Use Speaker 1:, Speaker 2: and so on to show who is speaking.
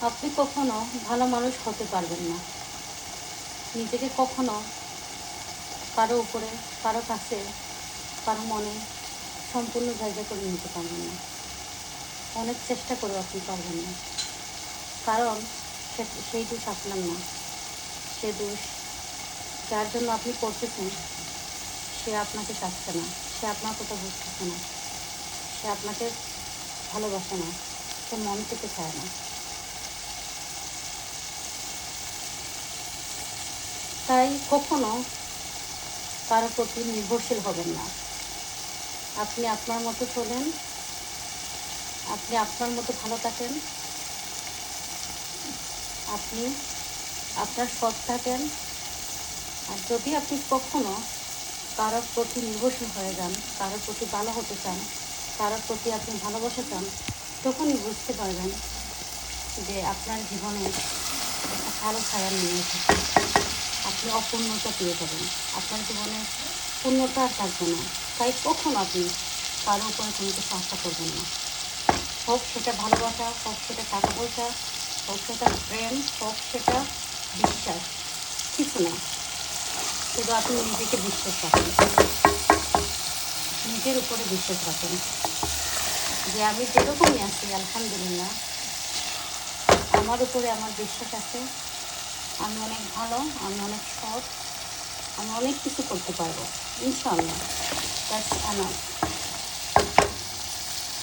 Speaker 1: আপনি কখনো ভালো মানুষ হতে পারবেন না। নিজেকে কখনো কারো উপরে, কারো কাছে, কারো মনে সম্পূর্ণ জায়গা করে নিতে পারবেন না। অনেক চেষ্টা করেও আপনি পারবেন না। কারণ সেই দোষ আপনার না। সে দোষ যার জন্য আপনি করতেছেন, সে আপনাকে চাচ্ছে না, সে আপনার কথা বুঝতেছে না, সে আপনাকে ভালোবাসে না, সে মন থেকে চায় না। তাই কখনো কারো প্রতি নির্ভরশীল হবেন না। আপনি আপনার মতো চলেন, আপনি আপনার মতো ভালো থাকেন, আপনি আপনার সৎ থাকেন। আর যদি আপনি কখনো কারোর প্রতি নির্ভরশীল হয়ে যান, কারোর প্রতি ভালো হতে চান, কারোর প্রতি আপনি ভালোবাসা চান, তখনই বুঝতে পারবেন যে আপনার জীবনে একটা কালো ছায়া নেমে এসেছে। আপনি অপূর্ণতা পেয়ে যাবেন, আপনার জীবনে পূর্ণতা আর থাকবে না। তাই কখনো আপনি কারোর উপরে কোনো কিছু আশা করবেন না। হোক সেটা ভালোবাসা, হোক সেটা টাকা পয়সা, হোক সেটা প্রেম, হোক সেটা বিশ্বাস, কিছু না। শুধু আপনি নিজেকে বিশ্বাস রাখেন, নিজের উপরে বিশ্বাস রাখেন যে আমি যেরকমই আছি আলহামদুলিল্লাহ, আমার উপরে আমার বিশ্বাস আছে। আমি অনেক ভালো, আমি অনেক সৎ, আমি অনেক কিছু করতে পারবো ইনশাআল্লাহ। That's enough.